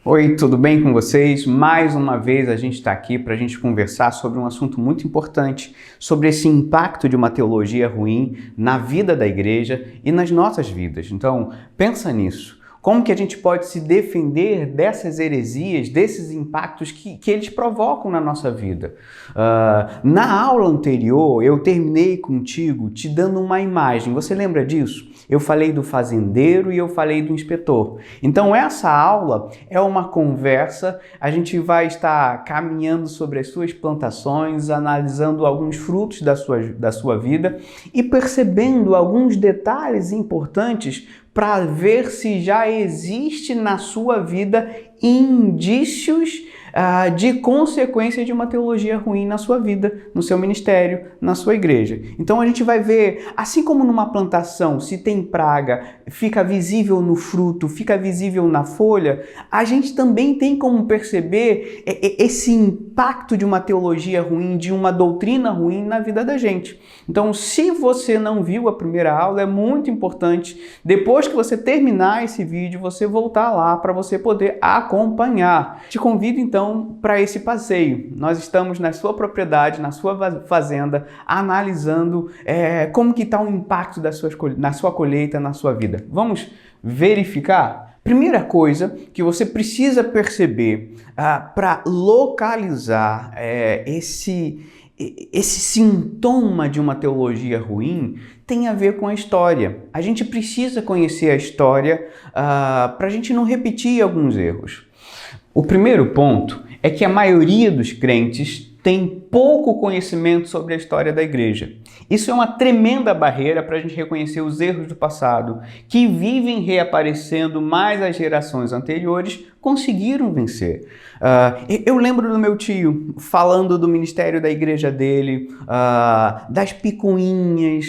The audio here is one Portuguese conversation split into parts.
Oi, tudo bem com vocês? Mais uma vez a gente está aqui para a gente conversar sobre um assunto muito importante, sobre esse impacto de uma teologia ruim na vida da igreja e nas nossas vidas. Então, pensa nisso. Como que a gente pode se defender dessas heresias, desses impactos que eles provocam na nossa vida? Na aula anterior, eu terminei contigo te dando uma imagem. Você lembra disso? Eu falei do fazendeiro e eu falei do inspetor. Então, essa aula é uma conversa. A gente vai estar caminhando sobre as suas plantações, analisando alguns frutos da sua vida e percebendo alguns detalhes importantes para ver se já existe na sua vida indícios de consequência de uma teologia ruim na sua vida, no seu ministério, na sua igreja. Então a gente vai ver, assim como numa plantação, se tem praga, fica visível no fruto, fica visível na folha, a gente também tem como perceber esse impacto de uma teologia ruim, de uma doutrina ruim na vida da gente. Então, se você não viu a primeira aula, é muito importante, depois que você terminar esse vídeo, você voltar lá para você poder acompanhar. Te convido então para esse passeio. Nós estamos na sua propriedade, na sua fazenda, analisando como que está o impacto na sua colheita, na sua vida. Vamos verificar? Primeira coisa que você precisa perceber para localizar esse sintoma de uma teologia ruim tem a ver com a história. A gente precisa conhecer a história para a gente não repetir alguns erros. O primeiro ponto é que a maioria dos crentes tem pouco conhecimento sobre a história da igreja. Isso é uma tremenda barreira para a gente reconhecer os erros do passado, que vivem reaparecendo, mas as gerações anteriores conseguiram vencer. Eu lembro do meu tio falando do ministério da igreja dele, das picuinhas,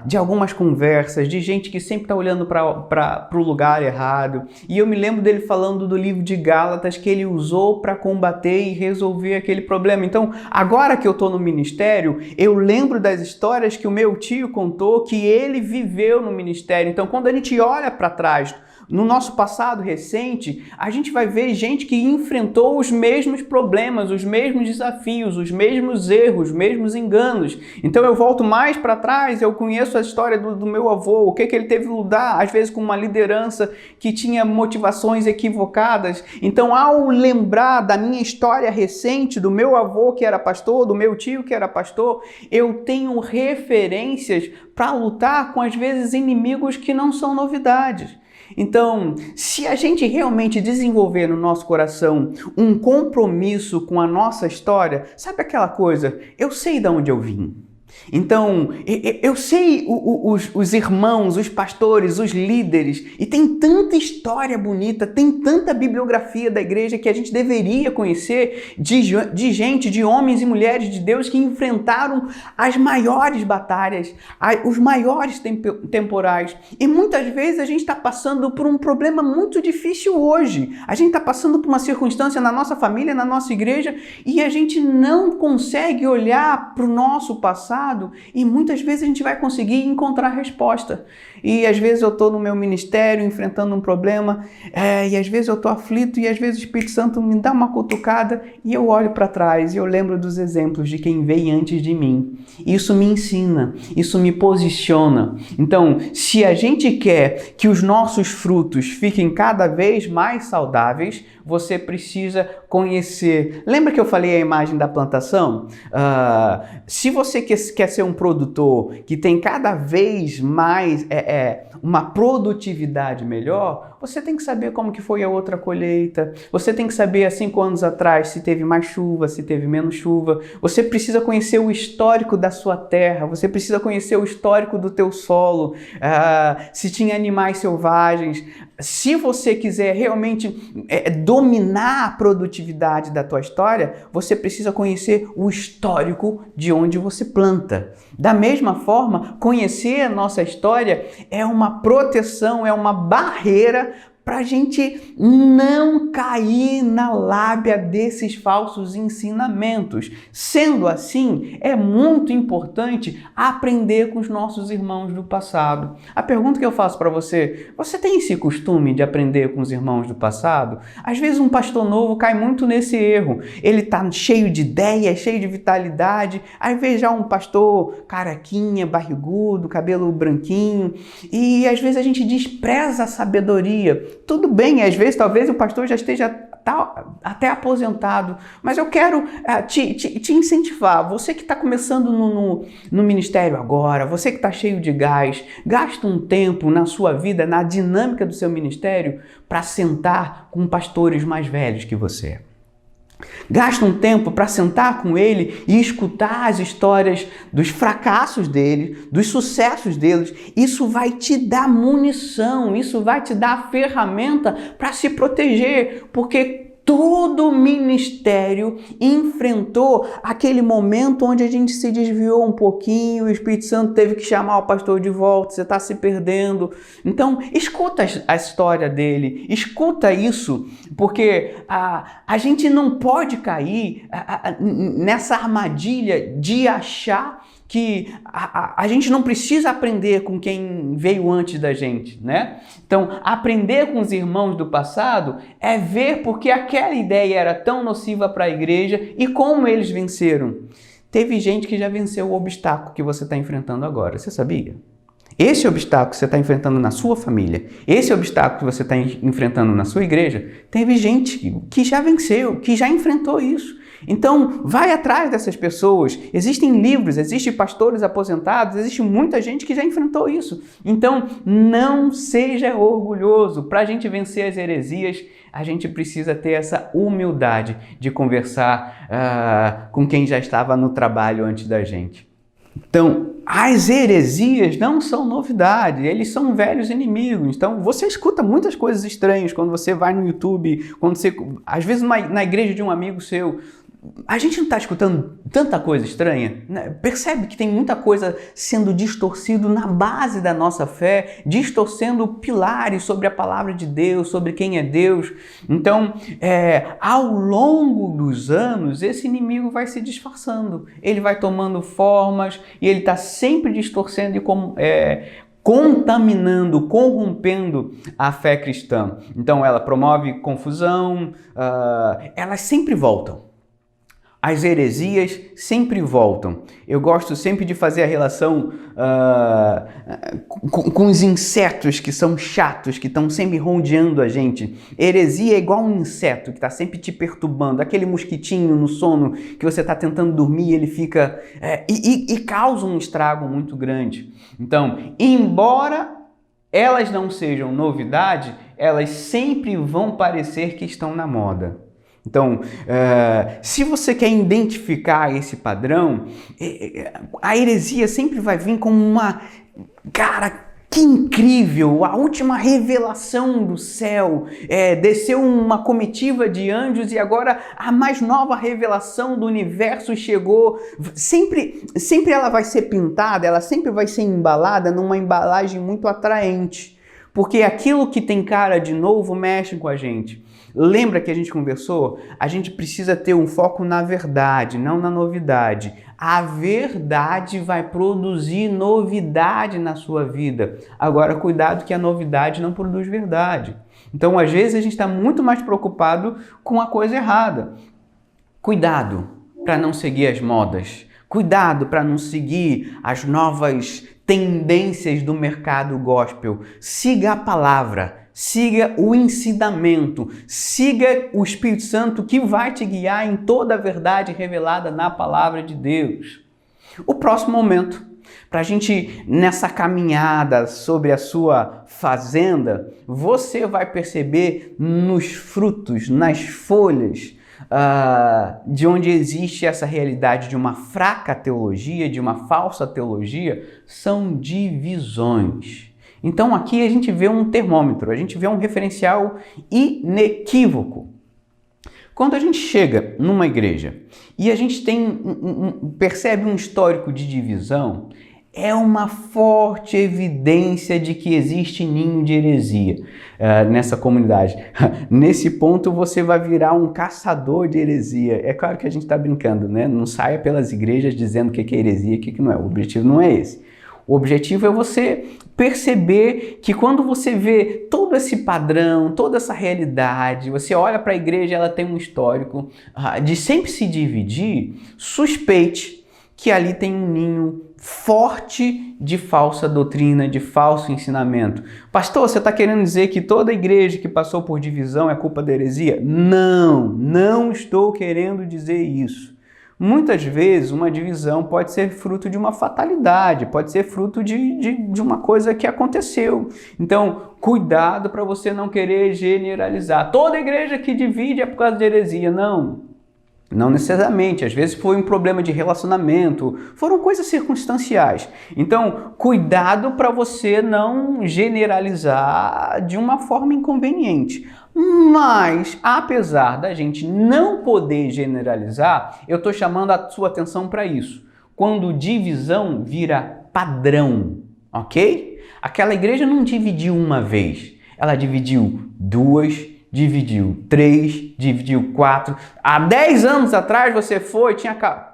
de algumas conversas, de gente que sempre está olhando para o lugar errado. E eu me lembro dele falando do livro de Gálatas que ele usou para combater e resolver aquele problema. Então, agora que eu estou no ministério, eu lembro das histórias que o meu tio contou, que ele viveu no ministério. Então, quando a gente olha para trás, no nosso passado recente, a gente vai ver gente que enfrentou os mesmos problemas, os mesmos desafios, os mesmos erros, os mesmos enganos. Então eu volto mais para trás, eu conheço a história do meu avô, o que ele teve que lidar, às vezes com uma liderança que tinha motivações equivocadas. Então, ao lembrar da minha história recente, do meu avô que era pastor, do meu tio que era pastor, eu tenho referências para lutar com, às vezes, inimigos que não são novidades. Então, se a gente realmente desenvolver no nosso coração um compromisso com a nossa história, sabe aquela coisa? Eu sei de onde eu vim. Então, eu sei os irmãos, os pastores, os líderes, e tem tanta história bonita, tem tanta bibliografia da igreja que a gente deveria conhecer de gente, de homens e mulheres de Deus que enfrentaram as maiores batalhas, os maiores temporais. E muitas vezes a gente está passando por um problema muito difícil hoje. A gente está passando por uma circunstância na nossa família, na nossa igreja, e a gente não consegue olhar para o nosso passado e muitas vezes a gente vai conseguir encontrar resposta. E às vezes eu estou no meu ministério enfrentando um problema e às vezes eu estou aflito e às vezes o Espírito Santo me dá uma cutucada e eu olho para trás e eu lembro dos exemplos de quem veio antes de mim. Isso me ensina, isso me posiciona. Então, se a gente quer que os nossos frutos fiquem cada vez mais saudáveis, você precisa conhecer. Lembra que eu falei a imagem da plantação? Se você quer ser um produtor que tem cada vez mais uma produtividade melhor, você tem que saber como que foi a outra colheita. Você tem que saber há 5 anos atrás se teve mais chuva, se teve menos chuva. Você precisa conhecer o histórico da sua terra. Você precisa conhecer o histórico do teu solo. Se tinha animais selvagens. Se você quiser realmente dominar a produtividade da tua história, você precisa conhecer o histórico de onde você planta. Da mesma forma, conhecer a nossa história é uma proteção, é uma barreira para a gente não cair na lábia desses falsos ensinamentos. Sendo assim, é muito importante aprender com os nossos irmãos do passado. A pergunta que eu faço para você: você tem esse costume de aprender com os irmãos do passado? Às vezes um pastor novo cai muito nesse erro. Ele está cheio de ideias, cheio de vitalidade. Aí vê já um pastor carequinha, barrigudo, cabelo branquinho, e às vezes a gente despreza a sabedoria. Tudo bem, às vezes talvez o pastor já esteja até aposentado, mas eu quero te incentivar. Você que está começando no ministério agora, você que está cheio de gás, gasta um tempo na sua vida, na dinâmica do seu ministério, para sentar com pastores mais velhos que você. Gasta um tempo para sentar com ele e escutar as histórias dos fracassos dele, dos sucessos deles. Isso vai te dar munição, isso vai te dar ferramenta para se proteger, porque todo ministério enfrentou aquele momento onde a gente se desviou um pouquinho, o Espírito Santo teve que chamar o pastor de volta, você está se perdendo. Então, escuta a história dele, escuta isso, porque a gente não pode cair nessa armadilha de achar que a gente não precisa aprender com quem veio antes da gente, né? Então, aprender com os irmãos do passado é ver porque aquela ideia era tão nociva para a igreja e como eles venceram. Teve gente que já venceu o obstáculo que você está enfrentando agora, você sabia? Esse obstáculo que você está enfrentando na sua família, esse obstáculo que você está enfrentando na sua igreja, teve gente que já venceu, que já enfrentou isso. Então, vai atrás dessas pessoas. Existem livros, existem pastores aposentados, existe muita gente que já enfrentou isso. Então, não seja orgulhoso. Para a gente vencer as heresias, a gente precisa ter essa humildade de conversar com quem já estava no trabalho antes da gente. Então, as heresias não são novidade, eles são velhos inimigos. Então, você escuta muitas coisas estranhas quando você vai no YouTube, quando você, às vezes na igreja de um amigo seu. A gente não está escutando tanta coisa estranha, né? Percebe que tem muita coisa sendo distorcido na base da nossa fé, distorcendo pilares sobre a palavra de Deus, sobre quem é Deus. Então, ao longo dos anos, esse inimigo vai se disfarçando, ele vai tomando formas e ele está sempre distorcendo e contaminando, corrompendo a fé cristã. Então, ela promove confusão, elas sempre voltam. As heresias sempre voltam. Eu gosto sempre de fazer a relação com os insetos que são chatos, que estão sempre rondeando a gente. Heresia é igual um inseto que está sempre te perturbando. Aquele mosquitinho no sono que você está tentando dormir e ele fica... e causa um estrago muito grande. Então, embora elas não sejam novidade, elas sempre vão parecer que estão na moda. Então, se você quer identificar esse padrão, a heresia sempre vai vir como uma... Cara, que incrível! A última revelação do céu. Desceu uma comitiva de anjos e agora a mais nova revelação do universo chegou. Sempre ela vai ser pintada, ela sempre vai ser embalada numa embalagem muito atraente. Porque aquilo que tem cara de novo mexe com a gente. Lembra que a gente conversou? A gente precisa ter um foco na verdade, não na novidade. A verdade vai produzir novidade na sua vida. Agora, cuidado que a novidade não produz verdade. Então, às vezes, a gente está muito mais preocupado com a coisa errada. Cuidado para não seguir as modas. Cuidado para não seguir as novas tendências do mercado gospel. Siga a palavra. Siga o ensinamento, siga o Espírito Santo que vai te guiar em toda a verdade revelada na palavra de Deus. O próximo momento, para a gente, nessa caminhada sobre a sua fazenda, você vai perceber nos frutos, nas folhas, de onde existe essa realidade de uma fraca teologia, de uma falsa teologia, são divisões. Então aqui a gente vê um termômetro, a gente vê um referencial inequívoco. Quando a gente chega numa igreja e a gente percebe um histórico de divisão, é uma forte evidência de que existe ninho de heresia nessa comunidade. Nesse ponto você vai virar um caçador de heresia. É claro que a gente está brincando, né? Não saia pelas igrejas dizendo o que é heresia e o que não é. O objetivo não é esse. O objetivo é você perceber que quando você vê todo esse padrão, toda essa realidade, você olha para a igreja, ela tem um histórico de sempre se dividir, suspeite que ali tem um ninho forte de falsa doutrina, de falso ensinamento. Pastor, você está querendo dizer que toda igreja que passou por divisão é culpa da heresia? Não, não estou querendo dizer isso. Muitas vezes uma divisão pode ser fruto de uma fatalidade, pode ser fruto de uma coisa que aconteceu. Então, cuidado para você não querer generalizar. Toda igreja que divide é por causa de heresia. Não necessariamente, às vezes foi um problema de relacionamento, foram coisas circunstanciais. Então, cuidado para você não generalizar de uma forma inconveniente. Mas, apesar da gente não poder generalizar, eu estou chamando a sua atenção para isso. Quando divisão vira padrão, ok? Aquela igreja não dividiu uma vez, ela dividiu duas, dividiu 3, dividiu 4. Há 10 anos atrás você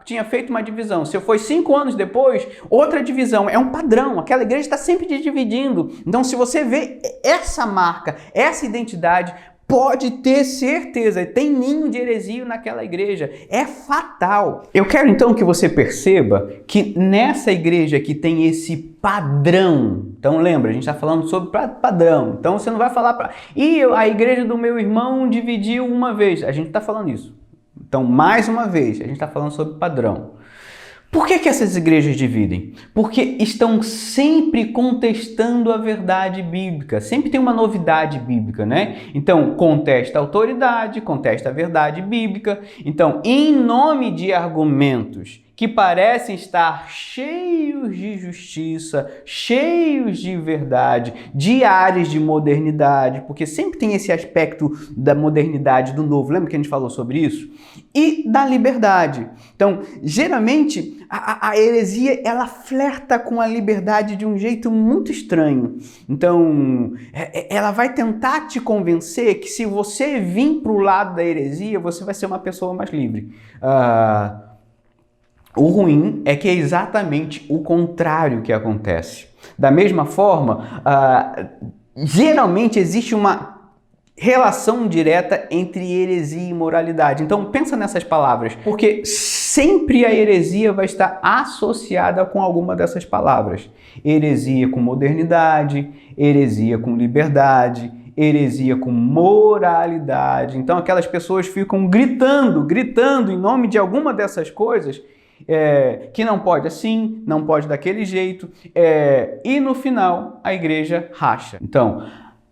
tinha feito uma divisão. Se foi 5 anos depois, outra divisão. É um padrão. Aquela igreja está sempre dividindo. Então, se você vê essa marca, essa identidade, pode ter certeza, tem ninho de heresia naquela igreja. É fatal. Eu quero então que você perceba que nessa igreja que tem esse padrão, então lembra, a gente está falando sobre padrão, então você não vai falar a igreja do meu irmão dividiu uma vez, a gente está falando isso. Então, mais uma vez, a gente está falando sobre padrão. Por que essas igrejas dividem? Porque estão sempre contestando a verdade bíblica. Sempre tem uma novidade bíblica, né? Então, contesta a autoridade, contesta a verdade bíblica. Então, em nome de argumentos que parecem estar cheios de justiça, cheios de verdade, de áreas de modernidade, porque sempre tem esse aspecto da modernidade, do novo, lembra que a gente falou sobre isso? E da liberdade. Então, geralmente, a heresia, ela flerta com a liberdade de um jeito muito estranho. Então, ela vai tentar te convencer que se você vir para o lado da heresia, você vai ser uma pessoa mais livre. O ruim é que é exatamente o contrário que acontece. Da mesma forma, geralmente existe uma relação direta entre heresia e imoralidade. Então, pensa nessas palavras, porque sempre a heresia vai estar associada com alguma dessas palavras. Heresia com modernidade, heresia com liberdade, heresia com moralidade. Então, aquelas pessoas ficam gritando em nome de alguma dessas coisas, que não pode assim, não pode daquele jeito, e no final a igreja racha. Então,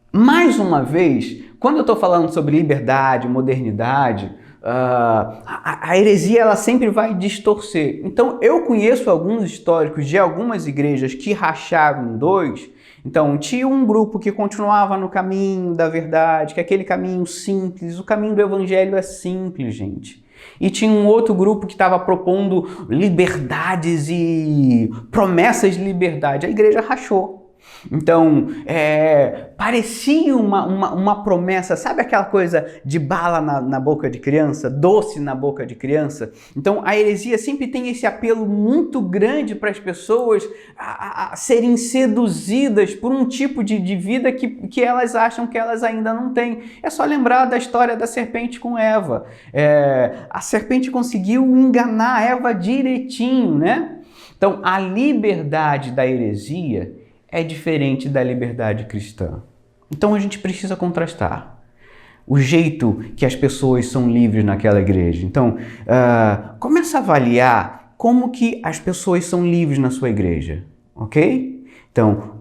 mais uma vez, quando eu estou falando sobre liberdade, modernidade, a heresia ela sempre vai distorcer. Então, eu conheço alguns históricos de algumas igrejas que racharam em dois. Então, tinha um grupo que continuava no caminho da verdade, que é aquele caminho simples. O caminho do evangelho é simples, gente. E tinha um outro grupo que estava propondo liberdades e promessas de liberdade. A igreja rachou. Então, parecia uma promessa, sabe aquela coisa de bala na boca de criança, doce na boca de criança? Então, a heresia sempre tem esse apelo muito grande para as pessoas a serem seduzidas por um tipo de vida que elas acham que elas ainda não têm. É só lembrar da história da serpente com Eva. A serpente conseguiu enganar Eva direitinho, né? Então, a liberdade da heresia é diferente da liberdade cristã. Então a gente precisa contrastar o jeito que as pessoas são livres naquela igreja. Então, começa a avaliar como que as pessoas são livres na sua igreja, ok? Então,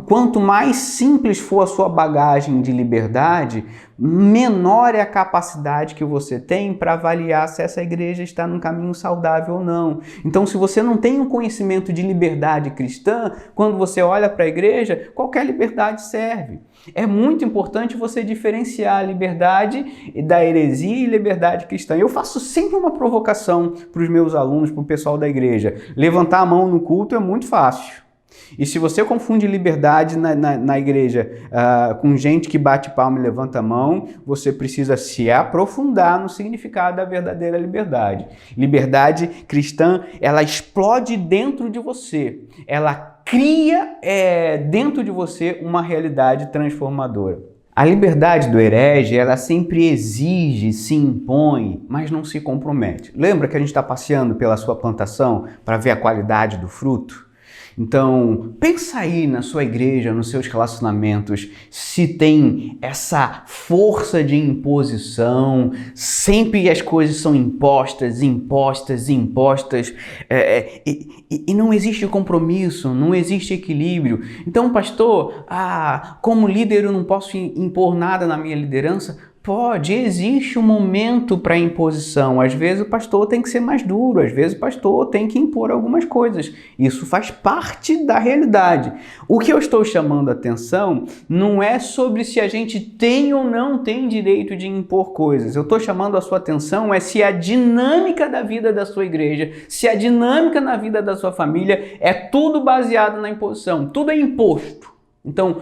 quanto mais simples for a sua bagagem de liberdade, menor é a capacidade que você tem para avaliar se essa igreja está num caminho saudável ou não. Então, se você não tem um conhecimento de liberdade cristã, quando você olha para a igreja, qualquer liberdade serve. É muito importante você diferenciar a liberdade da heresia e liberdade cristã. Eu faço sempre uma provocação para os meus alunos, para o pessoal da igreja. Levantar a mão no culto é muito fácil. E se você confunde liberdade na igreja com gente que bate palma e levanta a mão, você precisa se aprofundar no significado da verdadeira liberdade. Liberdade cristã, ela explode dentro de você. Ela cria dentro de você uma realidade transformadora. A liberdade do herege, ela sempre exige, se impõe, mas não se compromete. Lembra que a gente está passeando pela sua plantação para ver a qualidade do fruto? Então, pensa aí na sua igreja, nos seus relacionamentos, se tem essa força de imposição, sempre as coisas são impostas, e não existe compromisso, não existe equilíbrio. Então, pastor, como líder eu não posso impor nada na minha liderança? Pode, existe um momento para imposição. Às vezes o pastor tem que ser mais duro, às vezes o pastor tem que impor algumas coisas. Isso faz parte da realidade. O que eu estou chamando a atenção não é sobre se a gente tem ou não tem direito de impor coisas. Eu estou chamando a sua atenção se a dinâmica da vida da sua igreja, se a dinâmica na vida da sua família é tudo baseado na imposição, tudo é imposto. Então,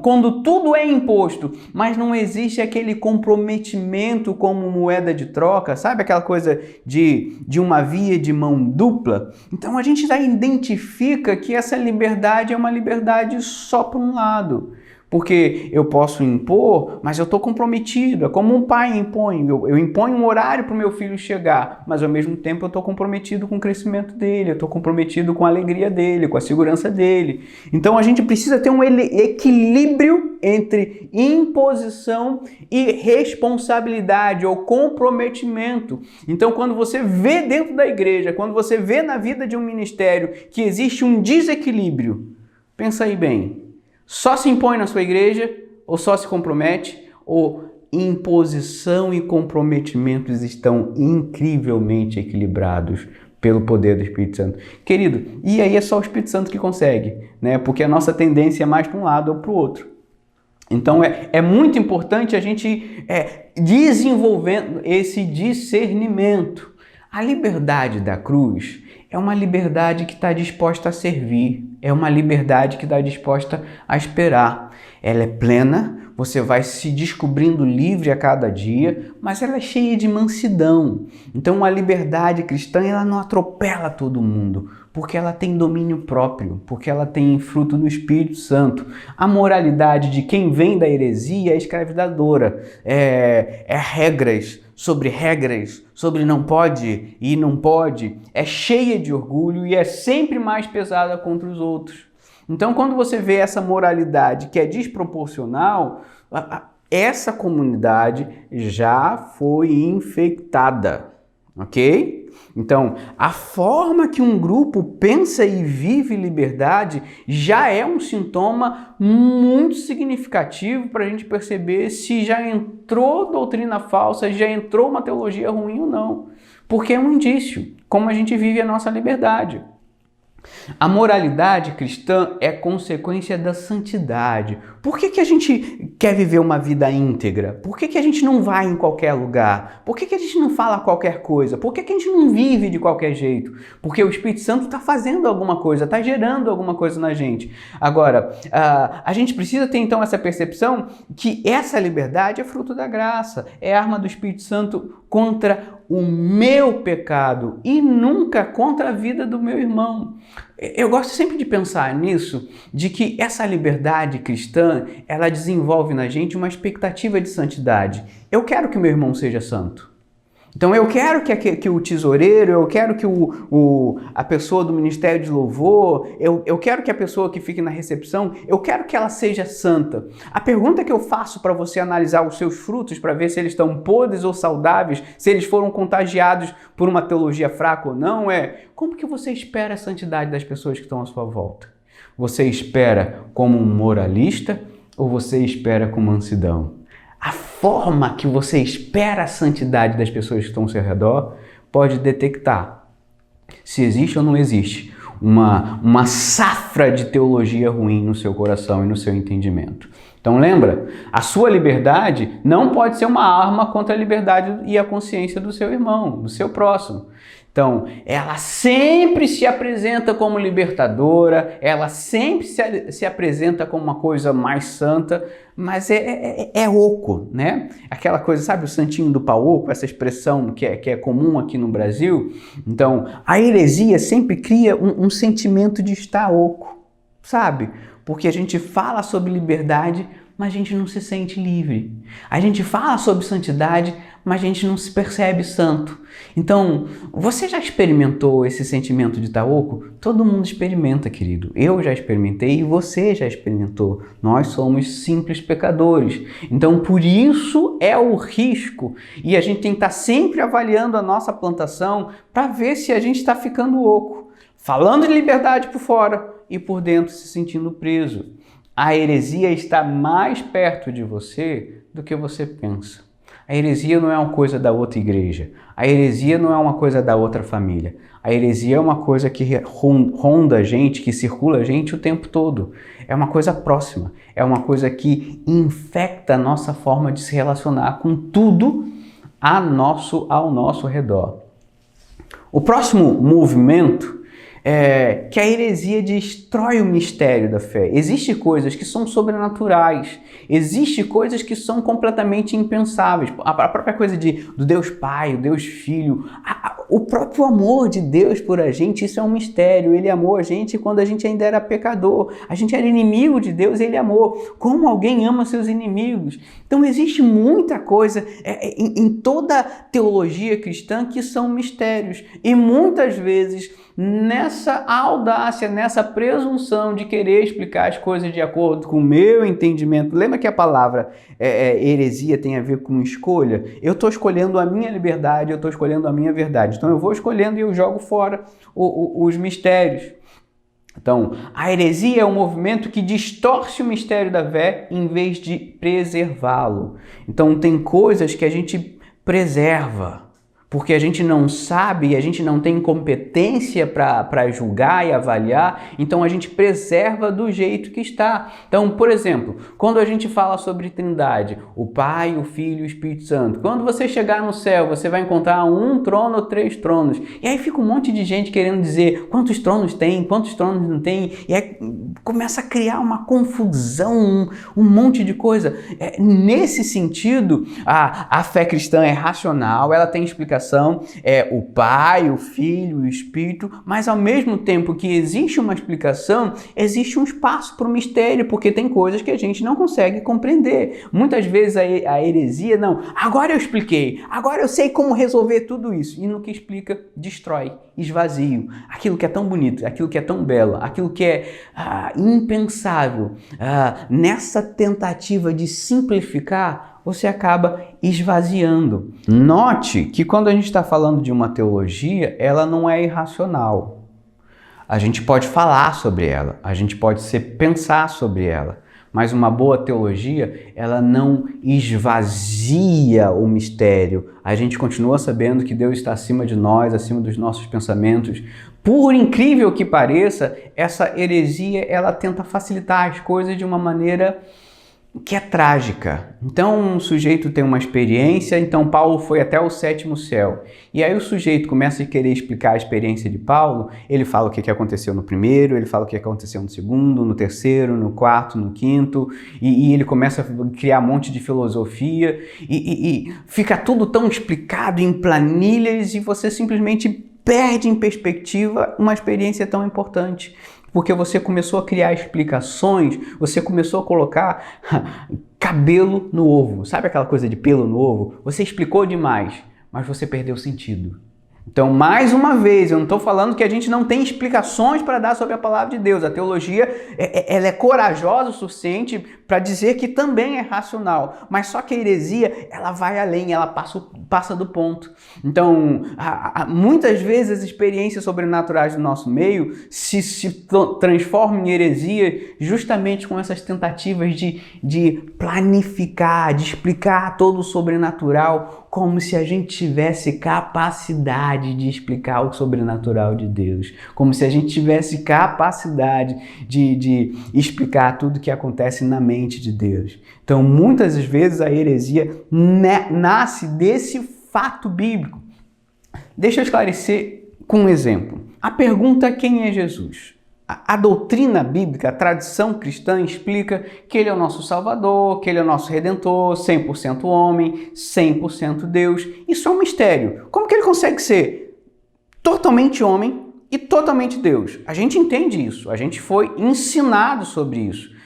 quando tudo é imposto, mas não existe aquele comprometimento como moeda de troca, sabe aquela coisa de uma via de mão dupla? Então a gente já identifica que essa liberdade é uma liberdade só por um lado. Porque eu posso impor, mas eu estou comprometido. É como um pai impõe. Eu imponho um horário para o meu filho chegar, mas ao mesmo tempo eu estou comprometido com o crescimento dele, eu estou comprometido com a alegria dele, com a segurança dele. Então a gente precisa ter um equilíbrio entre imposição e responsabilidade ou comprometimento. Então quando você vê dentro da igreja, quando você vê na vida de um ministério que existe um desequilíbrio, pensa aí bem. Só se impõe na sua igreja, ou só se compromete, ou imposição e comprometimentos estão incrivelmente equilibrados pelo poder do Espírito Santo. Querido, e aí é só o Espírito Santo que consegue, né? Porque a nossa tendência é mais para um lado ou para o outro. Então é muito importante a gente desenvolvendo esse discernimento. A liberdade da cruz é uma liberdade que está disposta a servir, é uma liberdade que está disposta a esperar. Ela é plena, você vai se descobrindo livre a cada dia, mas ela é cheia de mansidão. Então a liberdade cristã, ela não atropela todo mundo, porque ela tem domínio próprio, porque ela tem fruto do Espírito Santo. A moralidade de quem vem da heresia é escravizadora, é regras, sobre não pode e não pode, é cheia de orgulho e é sempre mais pesada contra os outros. Então, quando você vê essa moralidade que é desproporcional, essa comunidade já foi infectada, ok? Então, a forma que um grupo pensa e vive liberdade já é um sintoma muito significativo para a gente perceber se já entrou doutrina falsa, já entrou uma teologia ruim ou não. Porque é um indício, como a gente vive a nossa liberdade. A moralidade cristã é consequência da santidade. Por que a gente quer viver uma vida íntegra? Por que a gente não vai em qualquer lugar? Por que a gente não fala qualquer coisa? Por que a gente não vive de qualquer jeito? Porque o Espírito Santo está fazendo alguma coisa, está gerando alguma coisa na gente. Agora, a gente precisa ter então essa percepção que essa liberdade é fruto da graça, é arma do Espírito Santo contra o meu pecado e nunca contra a vida do meu irmão. Eu gosto sempre de pensar nisso, de que essa liberdade cristã, ela desenvolve na gente uma expectativa de santidade. Eu quero que meu irmão seja santo. Então eu quero que o tesoureiro, eu quero que a pessoa do Ministério de Louvor, eu quero que a pessoa que fique na recepção, eu quero que ela seja santa. A pergunta que eu faço para você analisar os seus frutos, para ver se eles estão podres ou saudáveis, se eles foram contagiados por uma teologia fraca ou não, é como que você espera a santidade das pessoas que estão à sua volta? Você espera como um moralista ou você espera com mansidão? A forma que você espera a santidade das pessoas que estão ao seu redor pode detectar se existe ou não existe uma safra de teologia ruim no seu coração e no seu entendimento. Então lembra, a sua liberdade não pode ser uma arma contra a liberdade e a consciência do seu irmão, do seu próximo. Então, ela sempre se apresenta como libertadora, ela sempre se apresenta como uma coisa mais santa, mas é oco, né? Aquela coisa, sabe, o santinho do pau oco, essa expressão que é comum aqui no Brasil. Então, a heresia sempre cria um sentimento de estar oco, sabe? Porque a gente fala sobre liberdade, mas a gente não se sente livre. A gente fala sobre santidade, mas a gente não se percebe santo. Então, você já experimentou esse sentimento de estar oco? Todo mundo experimenta, querido. Eu já experimentei e você já experimentou. Nós somos simples pecadores. Então, por isso é o risco. E a gente tem que estar sempre avaliando a nossa plantação para ver se a gente está ficando oco. Falando de liberdade por fora e por dentro se sentindo preso. A heresia está mais perto de você do que você pensa. A heresia não é uma coisa da outra igreja. A heresia não é uma coisa da outra família. A heresia é uma coisa que ronda a gente, que circula a gente o tempo todo. É uma coisa próxima. É uma coisa que infecta a nossa forma de se relacionar com tudo ao nosso redor. O próximo movimento é que a heresia destrói o mistério da fé. Existem coisas que são sobrenaturais, existem coisas que são completamente impensáveis. A própria coisa do Deus Pai, o Deus Filho, o próprio amor de Deus por a gente, isso é um mistério. Ele amou a gente quando a gente ainda era pecador. A gente era inimigo de Deus, Ele amou. Como alguém ama seus inimigos? Então existe muita coisa em toda teologia cristã que são mistérios. E muitas vezes nessa audácia, nessa presunção de querer explicar as coisas de acordo com o meu entendimento. Lembra que a palavra heresia tem a ver com escolha? Eu estou escolhendo a minha liberdade, eu estou escolhendo a minha verdade. Então eu vou escolhendo e eu jogo fora os mistérios. Então, a heresia é um movimento que distorce o mistério da fé em vez de preservá-lo. Então tem coisas que a gente preserva, porque a gente não sabe e a gente não tem competência para julgar e avaliar, então a gente preserva do jeito que está. Então, por exemplo, quando a gente fala sobre Trindade, o Pai, o Filho e o Espírito Santo, quando você chegar no céu, você vai encontrar um trono ou 3 tronos. E aí fica um monte de gente querendo dizer quantos tronos tem, quantos tronos não tem, e aí começa a criar uma confusão, um monte de coisa. Nesse sentido, a fé cristã é racional, ela tem explicação. É o Pai, o Filho, o Espírito, mas ao mesmo tempo que existe uma explicação, existe um espaço para o mistério, porque tem coisas que a gente não consegue compreender. Muitas vezes a heresia, não, agora eu expliquei, agora eu sei como resolver tudo isso. E no que explica, destrói, esvazia aquilo que é tão bonito, aquilo que é tão belo, aquilo que é impensável. Nessa tentativa de simplificar, você acaba esvaziando. Note que quando a gente está falando de uma teologia, ela não é irracional. A gente pode falar sobre ela, a gente pode pensar sobre ela, mas uma boa teologia, ela não esvazia o mistério. A gente continua sabendo que Deus está acima de nós, acima dos nossos pensamentos. Por incrível que pareça, essa heresia, ela tenta facilitar as coisas de uma maneira que é trágica. Então um sujeito tem uma experiência, então Paulo foi até o 7º céu. E aí o sujeito começa a querer explicar a experiência de Paulo, ele fala o que aconteceu no primeiro, ele fala o que aconteceu no segundo, no terceiro, no quarto, no quinto, e ele começa a criar um monte de filosofia, e fica tudo tão explicado em planilhas, e você simplesmente perde em perspectiva uma experiência tão importante. Porque você começou a criar explicações, você começou a colocar cabelo no ovo. Sabe aquela coisa de pelo no ovo? Você explicou demais, mas você perdeu o sentido. Então, mais uma vez, eu não estou falando que a gente não tem explicações para dar sobre a palavra de Deus. A teologia ela é corajosa o suficiente para dizer que também é racional. Mas só que a heresia, ela vai além, ela passa do ponto. Então, muitas vezes as experiências sobrenaturais do nosso meio se transformam em heresia justamente com essas tentativas de planificar, de explicar todo o sobrenatural como se a gente tivesse capacidade de explicar o sobrenatural de Deus, como se a gente tivesse capacidade de explicar tudo que acontece na mente de Deus. Então, muitas vezes a heresia nasce desse fato bíblico. Deixa eu esclarecer com um exemplo. A pergunta: quem é Jesus? A doutrina bíblica, a tradição cristã explica que ele é o nosso Salvador, que ele é o nosso Redentor, 100% homem, 100% Deus. Isso é um mistério. Como que ele consegue ser totalmente homem e totalmente Deus? A gente entende isso, a gente foi ensinado sobre isso.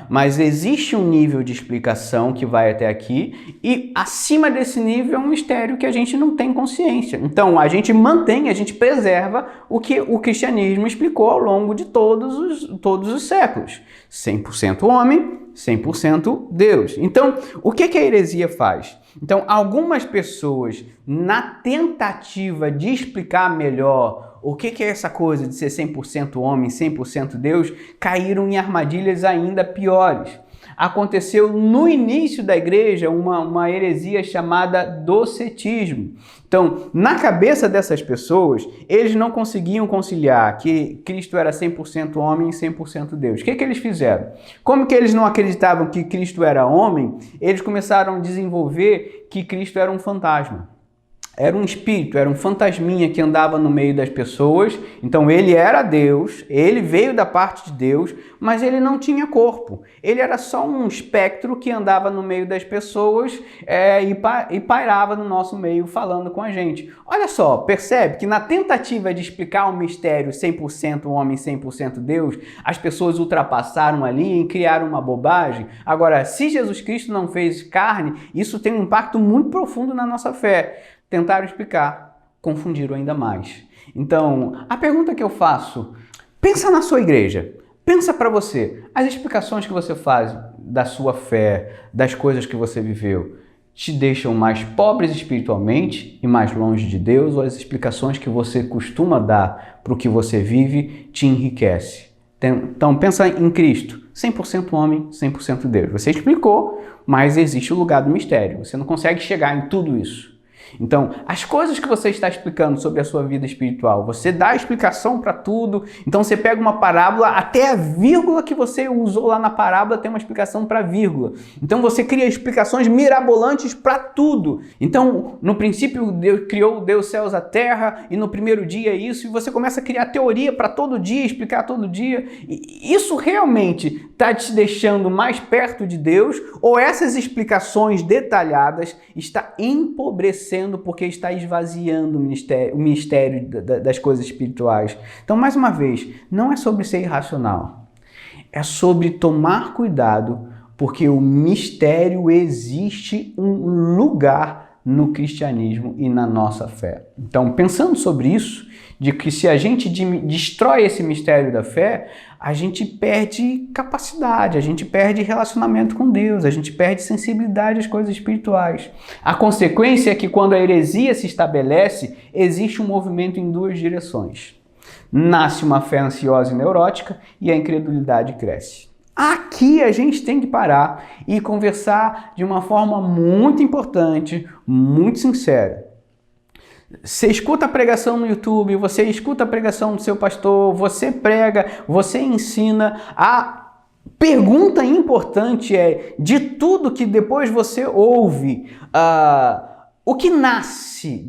Mas existe um nível de explicação que vai até aqui e acima desse nível é um mistério que a gente não tem consciência. Então a gente preserva o que o cristianismo explicou ao longo de todos os séculos. 100% homem, 100% Deus. Então, o que a heresia faz? Então, algumas pessoas, na tentativa de explicar melhor o que é essa coisa de ser 100% homem, 100% Deus, caíram em armadilhas ainda piores. Aconteceu no início da igreja uma heresia chamada docetismo. Então, na cabeça dessas pessoas, eles não conseguiam conciliar que Cristo era 100% homem e 100% Deus. O que eles fizeram? Como que eles não acreditavam que Cristo era homem, eles começaram a desenvolver que Cristo era um fantasma. Era um espírito, era um fantasminha que andava no meio das pessoas. Então ele era Deus, ele veio da parte de Deus, mas ele não tinha corpo. Ele era só um espectro que andava no meio das pessoas e pairava no nosso meio falando com a gente. Olha só, percebe que na tentativa de explicar o mistério 100% homem, 100% Deus, as pessoas ultrapassaram ali e criaram uma bobagem. Agora, se Jesus Cristo não fez carne, isso tem um impacto muito profundo na nossa fé. Tentaram explicar, confundiram ainda mais. Então, a pergunta que eu faço: pensa na sua igreja, pensa para você, as explicações que você faz da sua fé, das coisas que você viveu, te deixam mais pobres espiritualmente e mais longe de Deus, ou as explicações que você costuma dar para o que você vive te enriquece? Então, pensa em Cristo, 100% homem, 100% Deus. Você explicou, mas existe o lugar do mistério. Você não consegue chegar em tudo isso. Então, as coisas que você está explicando sobre a sua vida espiritual, você dá explicação para tudo. Então, você pega uma parábola, até a vírgula que você usou lá na parábola tem uma explicação para vírgula. Então, você cria explicações mirabolantes para tudo. Então, no princípio, Deus criou os céus, a terra, e no primeiro dia isso, e você começa a criar teoria para todo dia, explicar todo dia. E isso realmente está te deixando mais perto de Deus, ou essas explicações detalhadas está empobrecendo porque está esvaziando o mistério das coisas espirituais? Então, mais uma vez, não é sobre ser irracional, é sobre tomar cuidado, porque o mistério existe um lugar no cristianismo e na nossa fé. Então, pensando sobre isso, de que se a gente destrói esse mistério da fé, a gente perde capacidade, a gente perde relacionamento com Deus, a gente perde sensibilidade às coisas espirituais. A consequência é que quando a heresia se estabelece, existe um movimento em duas direções. Nasce uma fé ansiosa e neurótica e a incredulidade cresce. Aqui a gente tem que parar e conversar de uma forma muito importante, muito sincera. Você escuta a pregação no YouTube, você escuta a pregação do seu pastor, você prega, você ensina. A pergunta importante é, de tudo que depois você ouve, o que nasce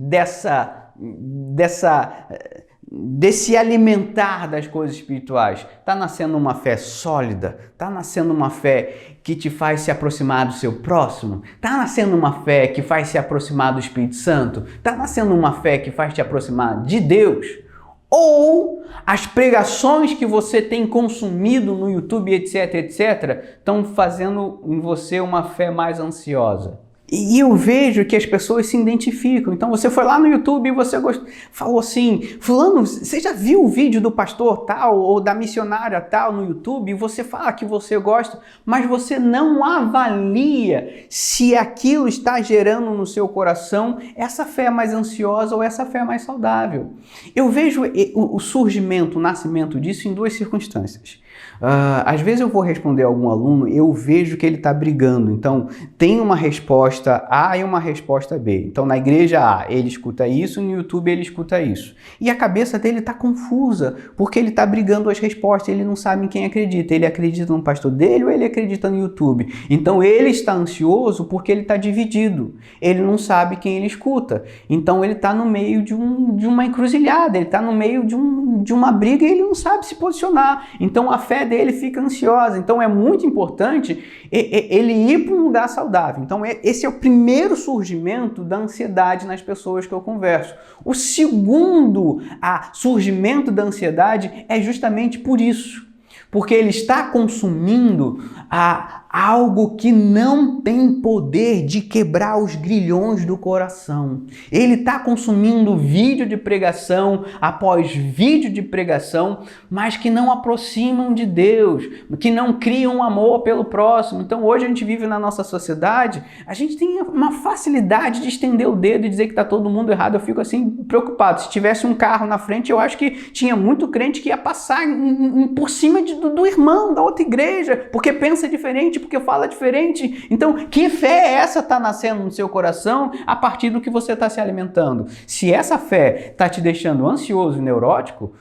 desse alimentar das coisas espirituais? Está nascendo uma fé sólida? Está nascendo uma fé que te faz se aproximar do seu próximo? Está nascendo uma fé que faz se aproximar do Espírito Santo? Está nascendo uma fé que faz te aproximar de Deus? Ou as pregações que você tem consumido no YouTube, etc, estão fazendo em você uma fé mais ansiosa? E eu vejo que as pessoas se identificam. Então você foi lá no YouTube e você falou assim, fulano, você já viu o vídeo do pastor tal ou da missionária tal no YouTube? E você fala que você gosta, mas você não avalia se aquilo está gerando no seu coração essa fé mais ansiosa ou essa fé mais saudável. Eu vejo o surgimento, o nascimento disso em duas circunstâncias. Às vezes eu vou responder a algum aluno, eu vejo que ele está brigando. Então, tem uma resposta A e uma resposta B. Então, na igreja A, ele escuta isso, no YouTube ele escuta isso. E a cabeça dele está confusa, porque ele está brigando as respostas, ele não sabe em quem acredita. Ele acredita no pastor dele ou ele acredita no YouTube? Então, ele está ansioso porque ele está dividido. Ele não sabe quem ele escuta. Então, ele está no meio de uma encruzilhada, ele está no meio de uma briga e ele não sabe se posicionar. Então, a fé dele fica ansiosa. Então é muito importante ele ir para um lugar saudável. Então esse é o primeiro surgimento da ansiedade nas pessoas que eu converso. O segundo surgimento da ansiedade é justamente por isso. Porque ele está consumindo algo que não tem poder de quebrar os grilhões do coração. Ele está consumindo vídeo de pregação após vídeo de pregação, mas que não aproximam de Deus, que não criam amor pelo próximo. Então hoje a gente vive na nossa sociedade, a gente tem uma facilidade de estender o dedo e dizer que está todo mundo errado. Eu fico assim preocupado. Se tivesse um carro na frente, eu acho que tinha muito crente que ia passar por cima do irmão da outra igreja, porque pensa diferente, porque fala diferente. Então, que fé é essa está nascendo no seu coração a partir do que você está se alimentando? Se essa fé está te deixando ansioso e neurótico,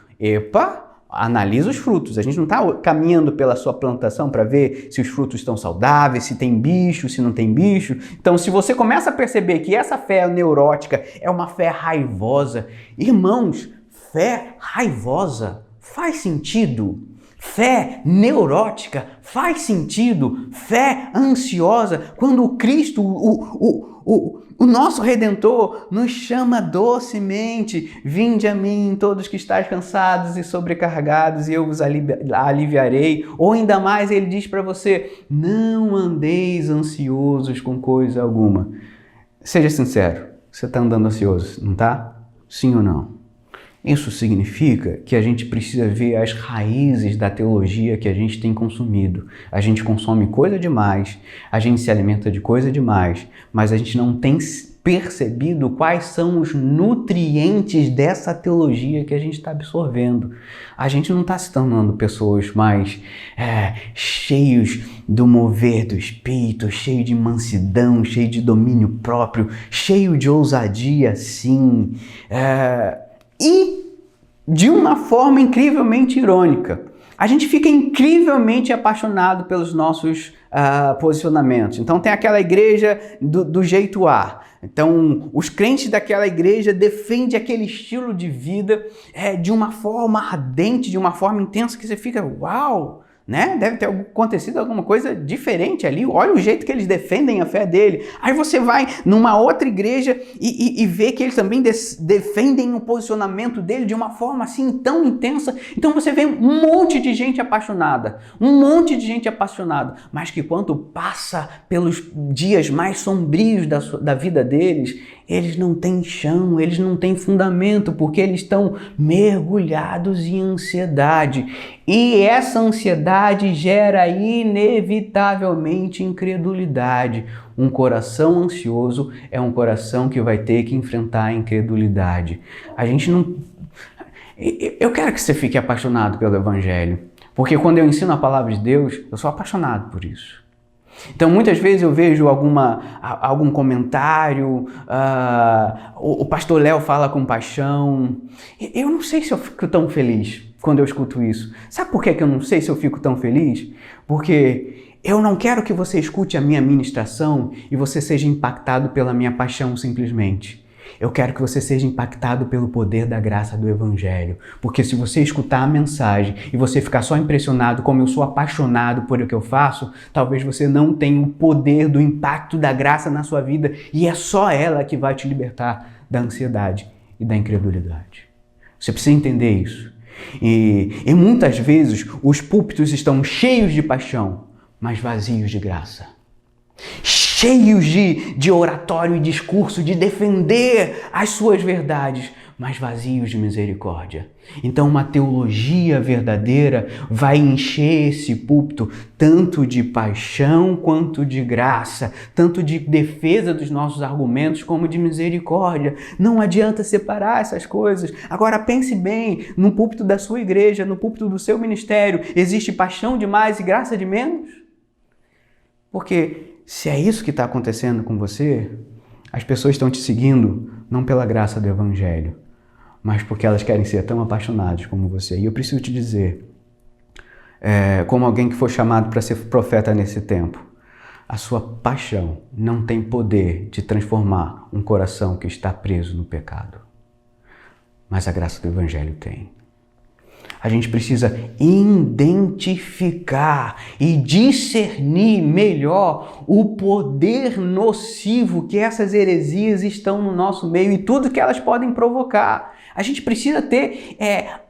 analisa os frutos. A gente não está caminhando pela sua plantação para ver se os frutos estão saudáveis, se tem bicho, se não tem bicho. Então, se você começa a perceber que essa fé neurótica é uma fé raivosa, irmãos, fé raivosa faz sentido? Fé neurótica faz sentido? Fé ansiosa, quando o Cristo, o nosso Redentor, nos chama docemente: vinde a mim todos que estáis cansados e sobrecarregados e eu vos aliviarei. Ou ainda mais, ele diz para você: não andeis ansiosos com coisa alguma. Seja sincero, você está andando ansioso, não está? Sim ou não? Isso significa que a gente precisa ver as raízes da teologia que a gente tem consumido. A gente consome coisa demais, a gente se alimenta de coisa demais, mas a gente não tem percebido quais são os nutrientes dessa teologia que a gente está absorvendo. A gente não está se tornando pessoas mais cheios do mover do Espírito, cheio de mansidão, cheio de domínio próprio, cheio de ousadia, sim. E de uma forma incrivelmente irônica, a gente fica incrivelmente apaixonado pelos nossos posicionamentos. Então tem aquela igreja do jeito A. Então os crentes daquela igreja defendem aquele estilo de vida de uma forma ardente, de uma forma intensa, que você fica, uau! Né? Deve ter acontecido alguma coisa diferente ali. Olha o jeito que eles defendem a fé dele. Aí você vai numa outra igreja e vê que eles também defendem o posicionamento dele de uma forma assim tão intensa. Então você vê um monte de gente apaixonada, mas que quando passa pelos dias mais sombrios da vida deles, eles não têm chão, eles não têm fundamento, porque eles estão mergulhados em ansiedade. E essa ansiedade gera inevitavelmente incredulidade. Um coração ansioso é um coração que vai ter que enfrentar a incredulidade. Eu quero que você fique apaixonado pelo Evangelho, porque quando eu ensino a palavra de Deus, eu sou apaixonado por isso. Então, muitas vezes eu vejo algum comentário, o pastor Léo fala com paixão. Eu não sei se eu fico tão feliz quando eu escuto isso. Sabe por que eu não sei se eu fico tão feliz? Porque eu não quero que você escute a minha ministração e você seja impactado pela minha paixão simplesmente. Eu quero que você seja impactado pelo poder da graça do Evangelho. Porque se você escutar a mensagem e você ficar só impressionado como eu sou apaixonado por o que eu faço, talvez você não tenha o poder do impacto da graça na sua vida, e é só ela que vai te libertar da ansiedade e da incredulidade. Você precisa entender isso. E muitas vezes os púlpitos estão cheios de paixão, mas vazios de graça. cheios de oratório e discurso, de defender as suas verdades, mas vazios de misericórdia. Então uma teologia verdadeira vai encher esse púlpito tanto de paixão quanto de graça, tanto de defesa dos nossos argumentos como de misericórdia. Não adianta separar essas coisas. Agora pense bem, no púlpito da sua igreja, no púlpito do seu ministério, existe paixão de mais e graça de menos? Porque se é isso que está acontecendo com você, as pessoas estão te seguindo não pela graça do Evangelho, mas porque elas querem ser tão apaixonadas como você. E eu preciso te dizer, como alguém que foi chamado para ser profeta nesse tempo, a sua paixão não tem poder de transformar um coração que está preso no pecado. Mas a graça do Evangelho tem. A gente precisa identificar e discernir melhor o poder nocivo que essas heresias estão no nosso meio e tudo que elas podem provocar. A gente precisa ter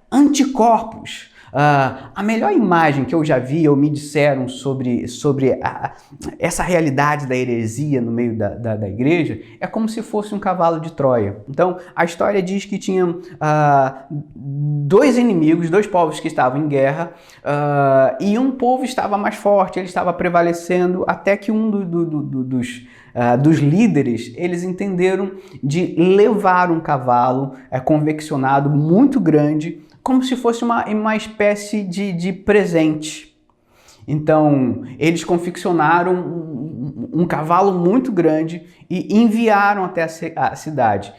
anticorpos. A melhor imagem que eu já vi ou me disseram sobre essa realidade da heresia no meio da igreja é como se fosse um cavalo de Troia. Então, a história diz que tinham dois inimigos, dois povos que estavam em guerra, e um povo estava mais forte, ele estava prevalecendo, até que um dos líderes, eles entenderam de levar um cavalo conveccionado muito grande, como se fosse uma espécie de presente. Então, eles confeccionaram um cavalo muito grande e enviaram até a cidade.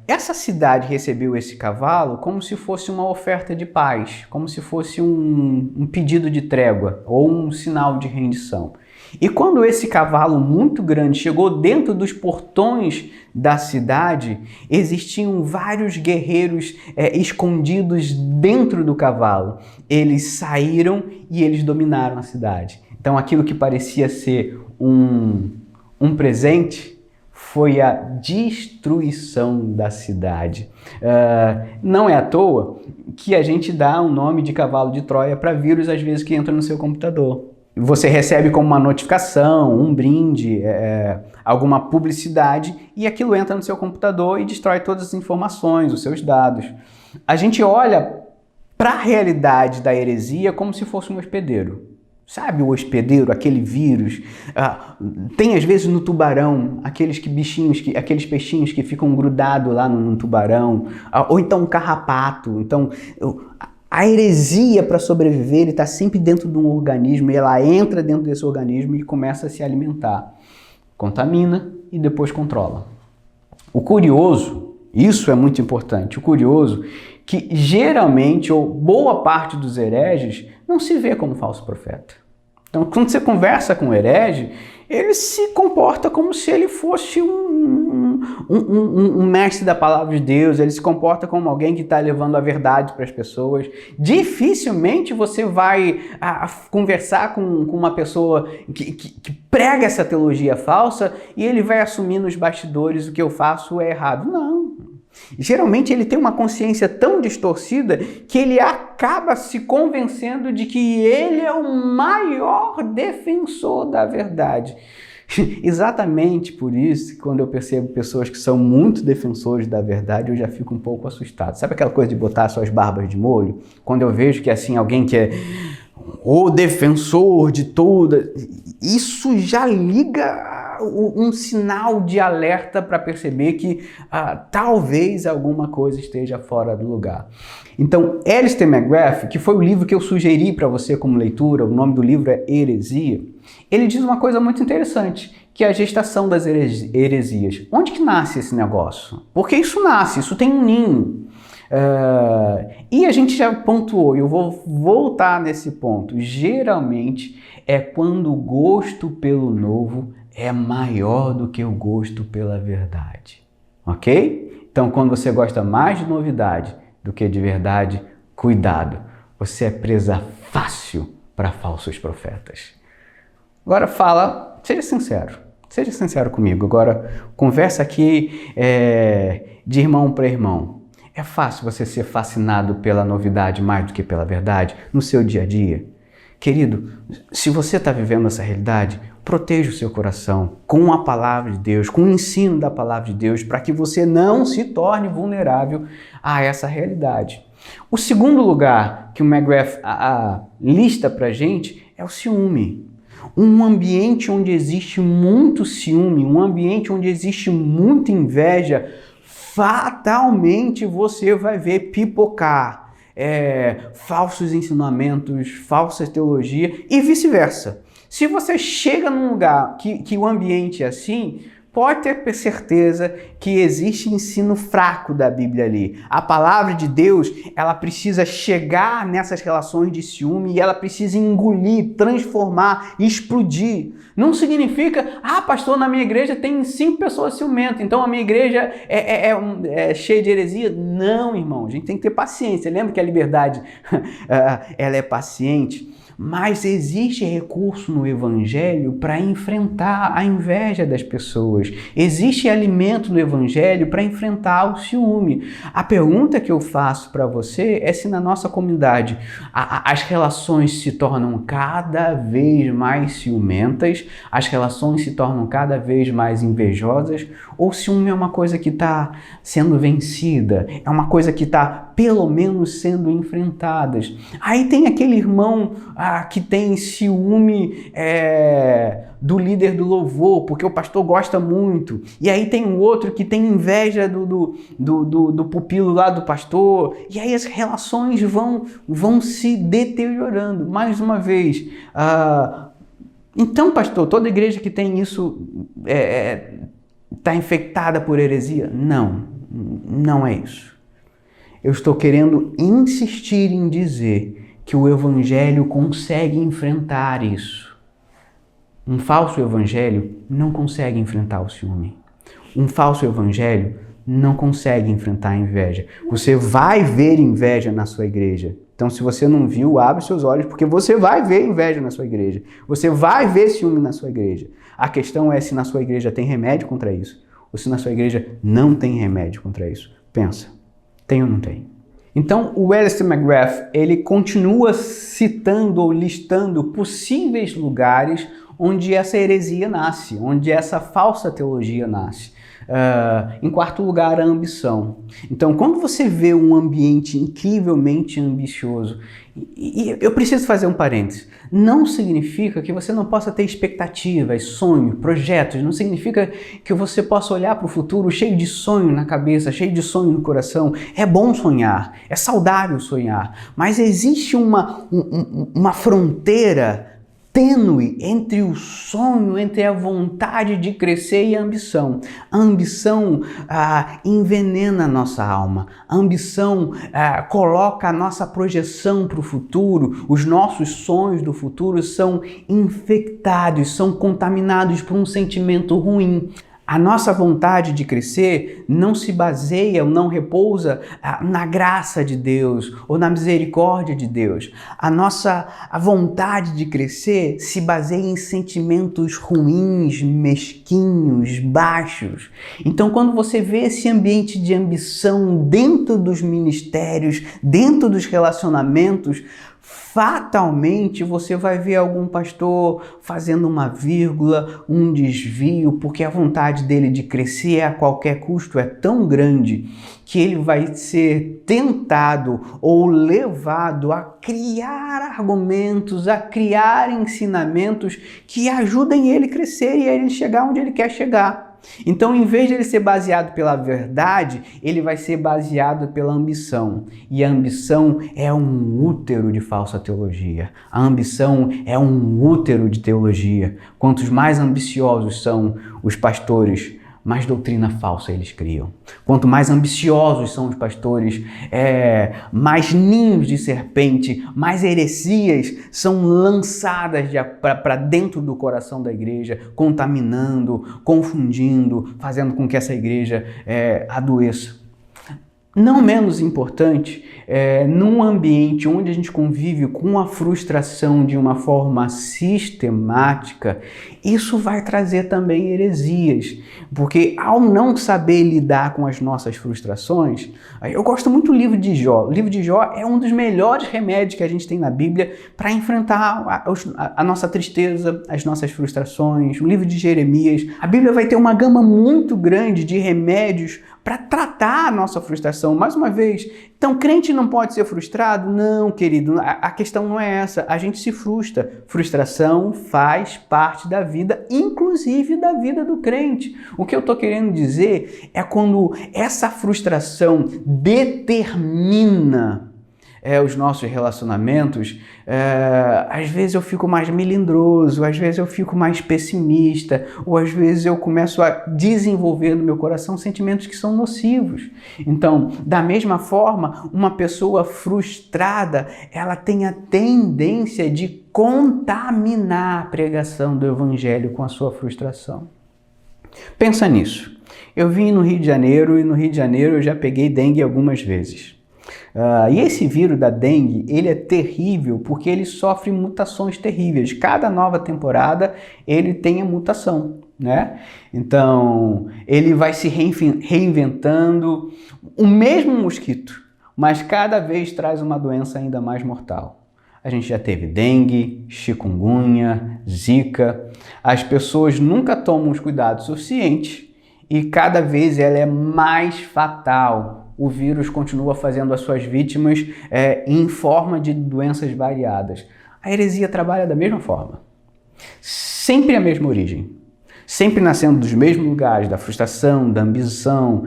Essa cidade recebeu esse cavalo como se fosse uma oferta de paz, como se fosse um pedido de trégua ou um sinal de rendição. E quando esse cavalo muito grande chegou dentro dos portões da cidade, existiam vários guerreiros escondidos dentro do cavalo. Eles saíram e eles dominaram a cidade. Então aquilo que parecia ser um presente foi a destruição da cidade. Não é à toa que a gente dá um nome de cavalo de Troia para vírus às vezes que entram no seu computador. Você recebe como uma notificação, um brinde, alguma publicidade, e aquilo entra no seu computador e destrói todas as informações, os seus dados. A gente olha para a realidade da heresia como se fosse um hospedeiro. Sabe o hospedeiro, aquele vírus? Tem às vezes no tubarão, aqueles peixinhos que ficam grudados lá no tubarão, ou então um carrapato. Então, a heresia, para sobreviver, ele está sempre dentro de um organismo e ela entra dentro desse organismo e começa a se alimentar. Contamina e depois controla. O curioso, isso é muito importante, o curioso que geralmente, ou boa parte dos hereges, não se vê como falso profeta. Então, quando você conversa com um herege, ele se comporta como se ele fosse um mestre da palavra de Deus, ele se comporta como alguém que está levando a verdade para as pessoas. Dificilmente você vai conversar com uma pessoa que prega essa teologia falsa e ele vai assumir nos bastidores o que eu faço é errado. Não. Geralmente ele tem uma consciência tão distorcida que ele acaba se convencendo de que ele é o maior defensor da verdade. Exatamente por isso, quando eu percebo pessoas que são muito defensores da verdade, eu já fico um pouco assustado. Sabe aquela coisa de botar suas barbas de molho? Quando eu vejo que assim alguém que é o defensor de tudo, isso já liga um sinal de alerta para perceber que talvez alguma coisa esteja fora do lugar. Então, Alistair McGrath, que foi o livro que eu sugeri para você como leitura, o nome do livro é Heresia, ele diz uma coisa muito interessante, que é a gestação das heresias. Onde que nasce esse negócio? Porque isso nasce, isso tem um ninho. E a gente já pontuou, e eu vou voltar nesse ponto, geralmente é quando o gosto pelo novo é maior do que o gosto pela verdade, ok? Então, quando você gosta mais de novidade do que de verdade, cuidado, você é presa fácil para falsos profetas. Agora seja sincero comigo, agora conversa aqui de irmão para irmão. É fácil você ser fascinado pela novidade mais do que pela verdade no seu dia a dia? Querido, se você está vivendo essa realidade, proteja o seu coração com a palavra de Deus, com o ensino da palavra de Deus, para que você não se torne vulnerável a essa realidade. O segundo lugar que o McGrath lista para a gente é o ciúme. Um ambiente onde existe muito ciúme, um ambiente onde existe muita inveja, fatalmente você vai ver pipocar falsos ensinamentos, falsa teologia e vice-versa. Se você chega num lugar que o ambiente é assim, pode ter certeza que existe ensino fraco da Bíblia ali. A palavra de Deus, ela precisa chegar nessas relações de ciúme e ela precisa engolir, transformar, explodir. Não significa, pastor, na minha igreja tem 5 pessoas ciumentas, então a minha igreja é cheia de heresia. Não, irmão, a gente tem que ter paciência. Lembra que a liberdade ela é paciente? Mas existe recurso no Evangelho para enfrentar a inveja das pessoas. Existe alimento no Evangelho para enfrentar o ciúme. A pergunta que eu faço para você é se na nossa comunidade as relações se tornam cada vez mais ciumentas, as relações se tornam cada vez mais invejosas, ou ciúme é uma coisa que está sendo vencida, é uma coisa que está pelo menos sendo enfrentada. Aí tem aquele irmão que tem ciúme do líder do louvor, porque o pastor gosta muito. E aí tem um outro que tem inveja do pupilo lá do pastor. E aí as relações vão se deteriorando. Mais uma vez, então, pastor, toda igreja que tem isso está infectada por heresia? Não, não é isso. Eu estou querendo insistir em dizer que o Evangelho consegue enfrentar isso. Um falso Evangelho não consegue enfrentar o ciúme. Um falso Evangelho não consegue enfrentar a inveja. Você vai ver inveja na sua igreja. Então, se você não viu, abre seus olhos, porque você vai ver inveja na sua igreja. Você vai ver ciúme na sua igreja. A questão é se na sua igreja tem remédio contra isso, ou se na sua igreja não tem remédio contra isso. Pensa, tem ou não tem? Então, o Alistair McGrath, ele continua citando ou listando possíveis lugares onde essa heresia nasce, onde essa falsa teologia nasce. Em quarto lugar, a ambição. Então, quando você vê um ambiente incrivelmente ambicioso, e eu preciso fazer um parênteses, não significa que você não possa ter expectativas, sonhos, projetos, não significa que você possa olhar para o futuro cheio de sonho na cabeça, cheio de sonho no coração. É bom sonhar, é saudável sonhar, mas existe uma fronteira tênue entre o sonho, entre a vontade de crescer e a ambição. A ambição envenena a nossa alma. A ambição coloca a nossa projeção para o futuro. Os nossos sonhos do futuro são infectados, são contaminados por um sentimento ruim. A nossa vontade de crescer não se baseia ou não repousa na graça de Deus ou na misericórdia de Deus. A vontade de crescer se baseia em sentimentos ruins, mesquinhos, baixos. Então, quando você vê esse ambiente de ambição dentro dos ministérios, dentro dos relacionamentos, fatalmente você vai ver algum pastor fazendo uma vírgula, um desvio, porque a vontade dele de crescer a qualquer custo é tão grande que ele vai ser tentado ou levado a criar argumentos, a criar ensinamentos que ajudem ele a crescer e a ele chegar onde ele quer chegar. Então, em vez de ele ser baseado pela verdade, ele vai ser baseado pela ambição. E a ambição é um útero de falsa teologia. A ambição é um útero de teologia. Quantos mais ambiciosos são os pastores, mais doutrina falsa eles criam. Quanto mais ambiciosos são os pastores, mais ninhos de serpente, mais heresias são lançadas para dentro do coração da igreja, contaminando, confundindo, fazendo com que essa igreja adoeça. Não menos importante, num ambiente onde a gente convive com a frustração de uma forma sistemática, isso vai trazer também heresias, porque ao não saber lidar com as nossas frustrações, eu gosto muito do livro de Jó. O livro de Jó é um dos melhores remédios que a gente tem na Bíblia para enfrentar a nossa tristeza, as nossas frustrações. O livro de Jeremias, a Bíblia vai ter uma gama muito grande de remédios para tratar a nossa frustração. Mais uma vez, então crente não pode ser frustrado? Não, querido, a questão não é essa. A gente se frustra. Frustração faz parte da vida, inclusive da vida do crente. O que eu estou querendo dizer é quando essa frustração determina os nossos relacionamentos, às vezes eu fico mais melindroso, às vezes eu fico mais pessimista, ou às vezes eu começo a desenvolver no meu coração sentimentos que são nocivos. Então, da mesma forma, uma pessoa frustrada, ela tem a tendência de contaminar a pregação do evangelho com a sua frustração. Pensa nisso. Eu vim no Rio de Janeiro e no Rio de Janeiro eu já peguei dengue algumas vezes. E esse vírus da dengue, ele é terrível porque ele sofre mutações terríveis. Cada nova temporada ele tem a mutação, né? Então, ele vai se reinventando. O mesmo mosquito, mas cada vez traz uma doença ainda mais mortal. A gente já teve dengue, chikungunya, zika. As pessoas nunca tomam os cuidados suficientes e cada vez ela é mais fatal. O vírus continua fazendo as suas vítimas em forma de doenças variadas. A heresia trabalha da mesma forma. Sempre a mesma origem. Sempre nascendo dos mesmos lugares, da frustração, da ambição,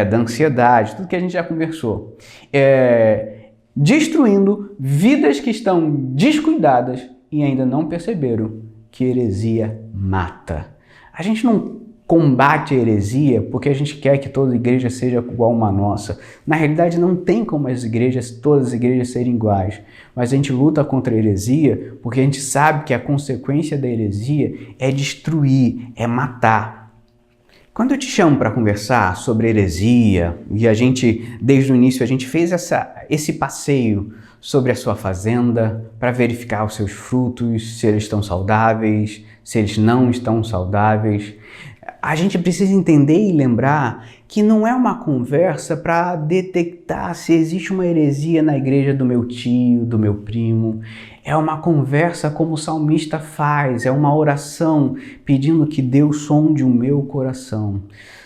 da ansiedade, tudo que a gente já conversou. Destruindo vidas que estão descuidadas e ainda não perceberam que heresia mata. A gente não combate a heresia porque a gente quer que toda igreja seja igual uma nossa. Na realidade, não tem como todas as igrejas serem iguais. Mas a gente luta contra a heresia porque a gente sabe que a consequência da heresia é destruir, é matar. Quando eu te chamo para conversar sobre heresia, e a gente, desde o início, a gente fez esse passeio sobre a sua fazenda para verificar os seus frutos, se eles estão saudáveis, se eles não estão saudáveis. A gente precisa entender e lembrar que não é uma conversa para detectar se existe uma heresia na igreja do meu tio, do meu primo. É uma conversa como o salmista faz, é uma oração pedindo que Deus sonde o meu coração.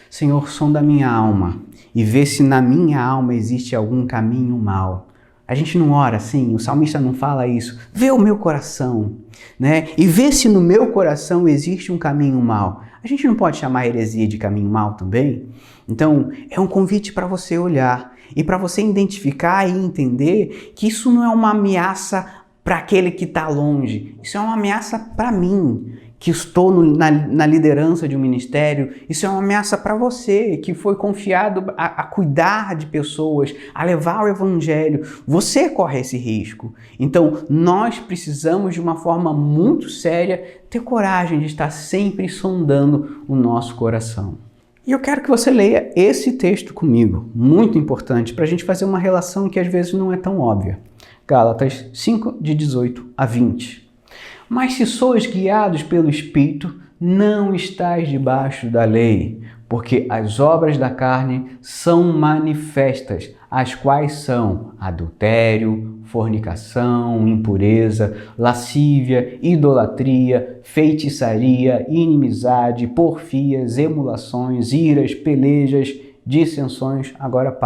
Senhor, sonda a minha alma e vê se na minha alma existe algum caminho mau. A gente não ora assim, o salmista não fala isso. Vê o meu coração, né? E vê se no meu coração existe um caminho mau. A gente não pode chamar a heresia de caminho mau também? Então, é um convite para você olhar e para você identificar e entender que isso não é uma ameaça para aquele que está longe. Isso é uma ameaça para mim, que estou na liderança de um ministério. Isso é uma ameaça para você, que foi confiado a cuidar de pessoas, a levar o evangelho. Você corre esse risco. Então, nós precisamos, de uma forma muito séria, ter coragem de estar sempre sondando o nosso coração. E eu quero que você leia esse texto comigo, muito importante, para a gente fazer uma relação que às vezes não é tão óbvia. Gálatas 5, de 18 a 20. Mas se sois guiados pelo Espírito, não estais debaixo da lei, porque as obras da carne são manifestas, as quais são adultério, fornicação, impureza, lascívia, idolatria, feitiçaria, inimizade, porfias, emulações, iras, pelejas, dissensões. Agora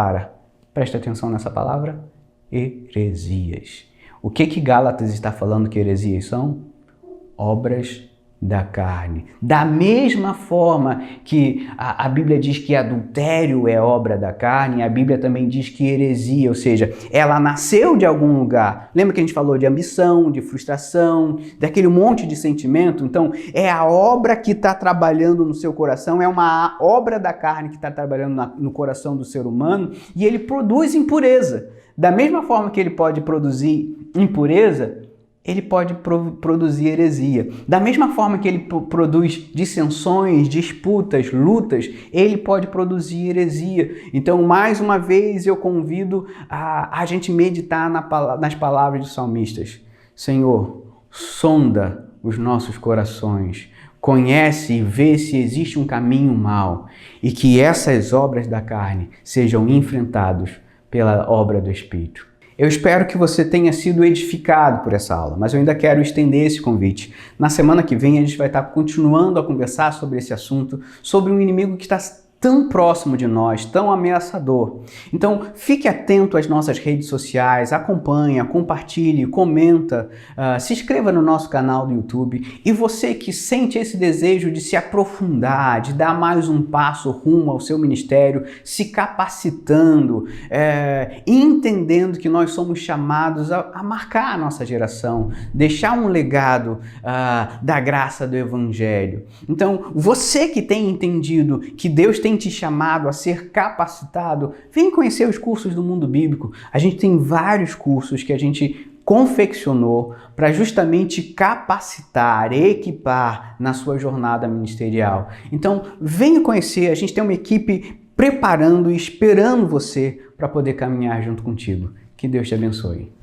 presta atenção nessa palavra, heresias. O que Gálatas está falando que heresias são? Obras da carne. Da mesma forma que a Bíblia diz que adultério é obra da carne, a Bíblia também diz que heresia, ou seja, ela nasceu de algum lugar. Lembra que a gente falou de ambição, de frustração, daquele monte de sentimento? Então, é a obra que está trabalhando no seu coração, é uma obra da carne que está trabalhando no coração do ser humano e ele produz impureza. Da mesma forma que ele pode produzir impureza, ele pode produzir heresia. Da mesma forma que ele produz dissensões, disputas, lutas, ele pode produzir heresia. Então, mais uma vez, eu convido a gente meditar nas palavras dos salmistas. Senhor, sonda os nossos corações, conhece e vê se existe um caminho mau e que essas obras da carne sejam enfrentados pela obra do Espírito. Eu espero que você tenha sido edificado por essa aula, mas eu ainda quero estender esse convite. Na semana que vem a gente vai estar continuando a conversar sobre esse assunto, sobre um inimigo que está tão próximo de nós, tão ameaçador. Então, fique atento às nossas redes sociais, acompanha, compartilhe, comenta, se inscreva no nosso canal do YouTube. E você que sente esse desejo de se aprofundar, de dar mais um passo rumo ao seu ministério, se capacitando, entendendo que nós somos chamados a marcar a nossa geração, deixar um legado da graça do Evangelho. Então, você que tem entendido que Deus tem te chamado a ser capacitado, vem conhecer os cursos do Mundo Bíblico. A gente tem vários cursos que a gente confeccionou para justamente capacitar, equipar na sua jornada ministerial. Então, venha conhecer, a gente tem uma equipe preparando e esperando você para poder caminhar junto contigo. Que Deus te abençoe.